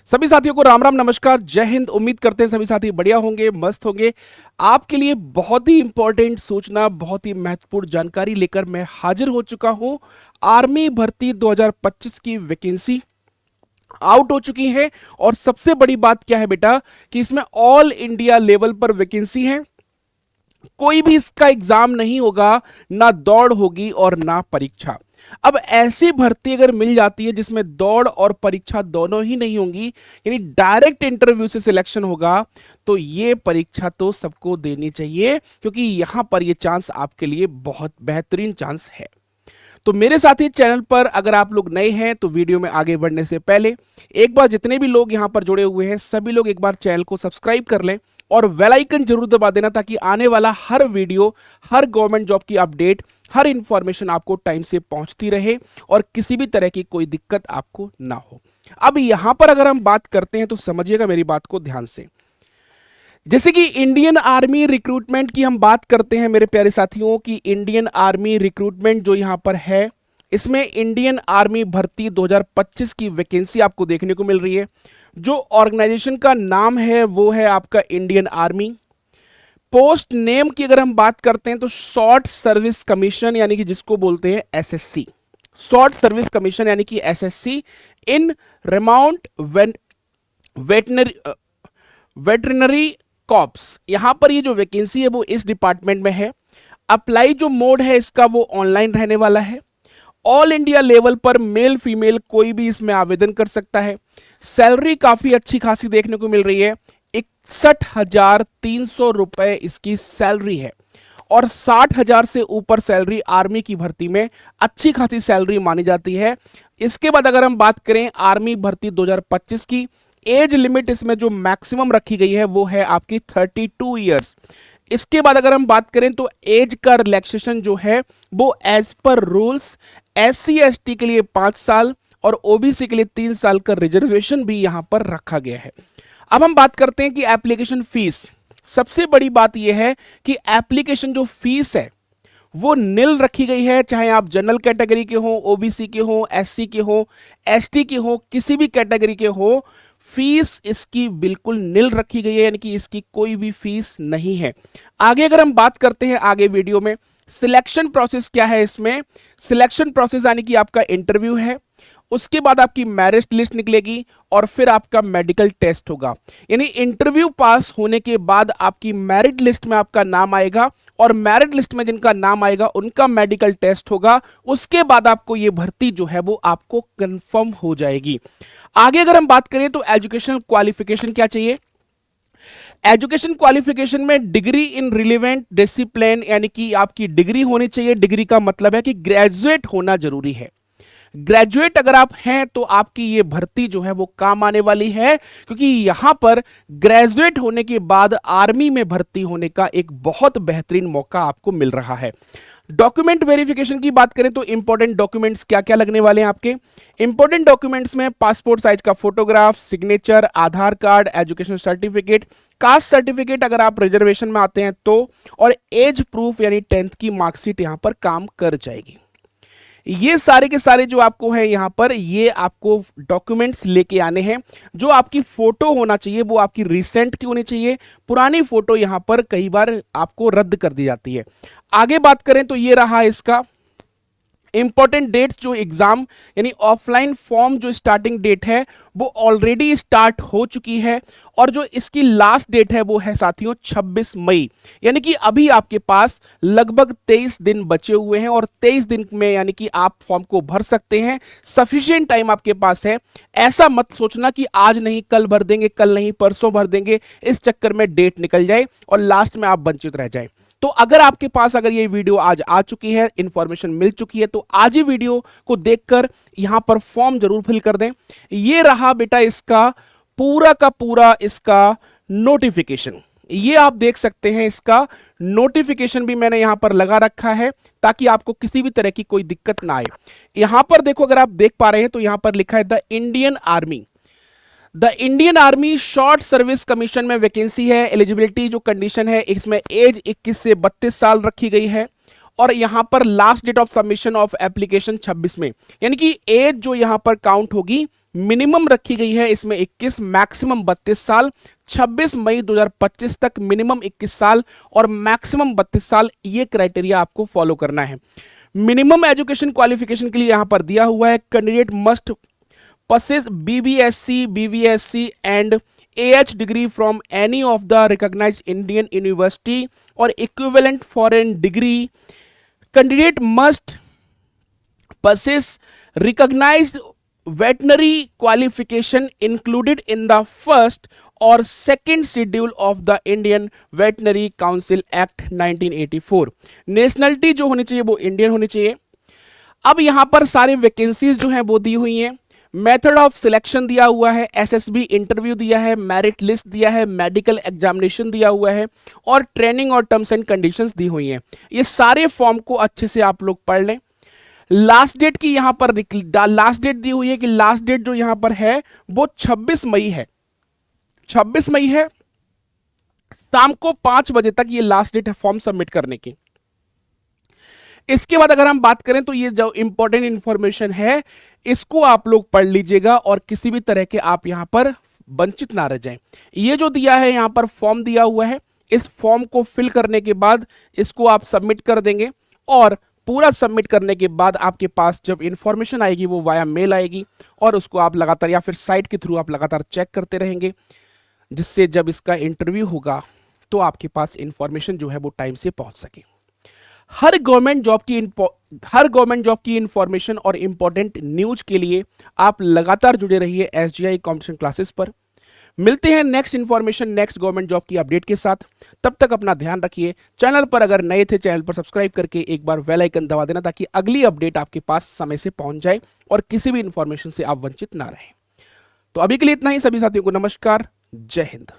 सभी साथियों को राम राम नमस्कार जय हिंद। उम्मीद करते हैं सभी साथी बढ़िया होंगे, मस्त होंगे। आपके लिए बहुत ही इंपॉर्टेंट सूचना, बहुत ही महत्वपूर्ण जानकारी लेकर मैं हाजिर हो चुका हूं। आर्मी भर्ती 2025 की वैकेंसी आउट हो चुकी है और सबसे बड़ी बात क्या है बेटा कि इसमें ऑल इंडिया लेवल पर वैकेंसी है। कोई भी इसका एग्जाम नहीं होगा, ना दौड़ होगी और ना परीक्षा। अब ऐसी भर्ती अगर मिल जाती है जिसमें दौड़ और परीक्षा दोनों ही नहीं होंगी, यानी डायरेक्ट इंटरव्यू से सिलेक्शन होगा, तो ये परीक्षा तो सबको देनी चाहिए, क्योंकि यहां पर ये चांस आपके लिए बहुत बेहतरीन चांस है। तो मेरे साथी चैनल पर अगर आप लोग नए हैं तो वीडियो में आगे बढ़ने से पहले एक बार जितने भी लोग यहां पर जुड़े हुए हैं सभी लोग एक बार चैनल को सब्सक्राइब कर लें और बेल आइकन जरूर दबा देना, ताकि आने वाला हर वीडियो, हर गवर्नमेंट जॉब की अपडेट, हर इंफॉर्मेशन आपको टाइम से पहुंचती रहे और किसी भी तरह की कोई दिक्कत आपको ना हो। अब यहां पर अगर हम बात करते हैं तो समझिएगा मेरी बात को ध्यान से। जैसे कि इंडियन आर्मी रिक्रूटमेंट की हम बात करते हैं मेरे प्यारे साथियों की, इंडियन आर्मी रिक्रूटमेंट जो यहां पर है, इसमें इंडियन आर्मी भर्ती 2025 की वैकेंसी आपको देखने को मिल रही है। जो ऑर्गेनाइजेशन का नाम है वो है आपका इंडियन आर्मी। पोस्ट नेम की अगर हम बात करते हैं तो शॉर्ट सर्विस कमीशन, यानी कि जिसको बोलते हैं एसएससी, शॉर्ट सर्विस कमीशन यानी कि एसएससी इन रेमाउंट वेटरनरी कॉप्स। यहां पर ये जो वैकेंसी है वो इस डिपार्टमेंट में है। अप्लाई जो मोड है इसका वो ऑनलाइन रहने वाला है। ऑल इंडिया लेवल पर मेल फीमेल कोई भी इसमें आवेदन कर सकता है। सैलरी काफी अच्छी खासी देखने को मिल रही है, 61,300 रुपए इसकी सैलरी है और 60,000 से ऊपर सैलरी आर्मी की भर्ती में अच्छी खासी सैलरी मानी जाती है। इसके बाद अगर हम बात करें आर्मी भर्ती 2025 की, एज लिमिट इसमें जो मैक्सिमम रखी गई है वो है आपकी 32 ईयर्स। इसके बाद अगर हम बात करें तो एज का रिलैक्सेशन जो है वो as per rules SC ST के लिए 5 साल और ओबीसी के लिए 3 साल का रिजर्वेशन भी यहां पर रखा गया है। अब हम बात करते हैं कि एप्लीकेशन फीस। सबसे बड़ी बात यह है कि एप्लीकेशन जो फीस है वो निल रखी गई है, चाहे आप जनरल कैटेगरी के हो, ओबीसी के हो, SC के हो, ST के हो, किसी भी कैटेगरी के हो, फीस इसकी बिल्कुल निल रखी गई है, यानी कि इसकी कोई भी फीस नहीं है। आगे अगर हम बात करते हैं आगे वीडियो में, सिलेक्शन प्रोसेस क्या है इसमें। सिलेक्शन प्रोसेस यानी कि आपका इंटरव्यू है, उसके बाद आपकी मेरिट लिस्ट निकलेगी और फिर आपका मेडिकल टेस्ट होगा। यानी इंटरव्यू पास होने के बाद आपकी मेरिट लिस्ट में आपका नाम आएगा और मेरिट लिस्ट में जिनका नाम आएगा उनका मेडिकल टेस्ट होगा। उसके बाद आपको ये भर्ती जो है वो आपको कंफर्म हो जाएगी। आगे अगर हम बात करें तो एजुकेशनल क्वालिफिकेशन क्या चाहिए। एजुकेशन क्वालिफिकेशन में डिग्री इन रिलेवेंट डिसिप्लिन, यानी कि आपकी डिग्री होनी चाहिए। डिग्री का मतलब है कि ग्रेजुएट होना जरूरी है। ग्रेजुएट अगर आप हैं तो आपकी ये भर्ती जो है वो काम आने वाली है, क्योंकि यहां पर ग्रेजुएट होने के बाद आर्मी में भर्ती होने का एक बहुत बेहतरीन मौका आपको मिल रहा है। डॉक्यूमेंट वेरिफिकेशन की बात करें तो इंपॉर्टेंट डॉक्यूमेंट्स क्या क्या लगने वाले हैं आपके। इंपॉर्टेंट डॉक्यूमेंट्स में पासपोर्ट साइज का photograph, signature, Aadhaar card, education certificate, caste certificate अगर आप रिजर्वेशन में आते हैं तो, और एज प्रूफ यानी 10th की मार्कशीट यहां पर काम कर जाएगी। ये सारे के सारे जो आपको है यहां पर, ये आपको डॉक्यूमेंट्स लेके आने हैं। जो आपकी फोटो होना चाहिए वो आपकी रिसेंट की होनी चाहिए। पुरानी फोटो यहां पर कई बार आपको रद्द कर दी जाती है। आगे बात करें तो ये रहा इसका इंपॉर्टेंट डेट्स। जो एग्जाम यानी ऑफलाइन फॉर्म जो स्टार्टिंग डेट है वो ऑलरेडी स्टार्ट हो चुकी है और जो इसकी लास्ट डेट है वो है साथियों 26 मई। यानी कि अभी आपके पास लगभग 23 दिन बचे हुए हैं और 23 दिन में यानी कि आप फॉर्म को भर सकते हैं। सफिशिएंट टाइम आपके पास है। ऐसा मत सोचना कि आज नहीं कल भर देंगे, कल नहीं परसों भर देंगे, इस चक्कर में डेट निकल जाए और लास्ट में आप वंचित रह जाए। तो अगर आपके पास अगर ये वीडियो आज आ चुकी है, इंफॉर्मेशन मिल चुकी है, तो आज ही वीडियो को देखकर यहां पर फॉर्म जरूर फिल कर दें। ये रहा बेटा इसका पूरा का पूरा इसका नोटिफिकेशन। ये आप देख सकते हैं, इसका नोटिफिकेशन भी मैंने यहां पर लगा रखा है ताकि आपको किसी भी तरह की कोई दिक्कत ना आए। यहां पर देखो, अगर आप देख पा रहे हैं तो यहां पर लिखा है the Indian army short service commission में वैकेंसी है। एलिजिबिलिटी जो कंडीशन है इसमें एज 21 से 32 साल रखी गई है और यहां पर last date of submission of application 26 में, यानी कि एज जो यहां पर काउंट होगी मिनिमम रखी गई है इसमें 21, मैक्सिमम 32 साल। 26 मई 2025 तक मिनिमम 21 साल और मैक्सिमम 32 साल, ये क्राइटेरिया आपको फॉलो करना है। मिनिमम एजुकेशन क्वालिफिकेशन के लिए यहां पर दिया हुआ है candidate must possess BVSC and AH degree from any of the recognized Indian university or equivalent foreign degree. Candidate must possess recognized veterinary qualification included in the first और second schedule of the Indian veterinary council act 1984। Nationality जो होनी चाहिए वो Indian होनी चाहिए। अब यहां पर सारे वैकेंसीज जो हैं वो दी हुई हैं। मेथड ऑफ सिलेक्शन दिया हुआ है, एसएसबी इंटरव्यू दिया है, मेरिट लिस्ट दिया है, मेडिकल एग्जामिनेशन दिया हुआ है और ट्रेनिंग और टर्म्स एंड कंडीशंस दी हुई हैं। ये सारे फॉर्म को अच्छे से आप लोग पढ़ लें। लास्ट डेट की यहां पर लास्ट डेट दी हुई है कि लास्ट डेट जो यहां पर है वो 26 मई है। 26 मई है, शाम को 5 बजे तक ये लास्ट डेट है फॉर्म सबमिट करने की। इसके बाद अगर हम बात करें तो ये जो इंपॉर्टेंट इंफॉर्मेशन है इसको आप लोग पढ़ लीजिएगा और किसी भी तरह के आप यहां पर वंचित ना रह जाएं। ये जो दिया है यहां पर फॉर्म दिया हुआ है, इस फॉर्म को फिल करने के बाद इसको आप सबमिट कर देंगे और पूरा सबमिट करने के बाद आपके पास जब इंफॉर्मेशन आएगी वो वाया मेल आएगी और उसको आप लगातार या फिर साइट के थ्रू आप लगातार चेक करते रहेंगे, जिससे जब इसका इंटरव्यू होगा तो आपके पास इंफॉर्मेशन जो है वो टाइम से पहुंच सके। हर गवर्नमेंट जॉब की इंफॉर्मेशन और इंपॉर्टेंट न्यूज के लिए आप लगातार जुड़े रहिए एसजीआई कॉम्पिटिशन क्लासेस पर। मिलते हैं next information, next government job की अपडेट के साथ। तब तक अपना ध्यान रखिए। चैनल पर अगर नए थे चैनल पर सब्सक्राइब करके एक बार बेल आइकन दबा देना ताकि अगली अपडेट आपके पास समय से पहुंच जाए और किसी भी इंफॉर्मेशन से आप वंचित ना रहें। तो अभी के लिए इतना ही। सभी साथियों को नमस्कार, जय हिंद।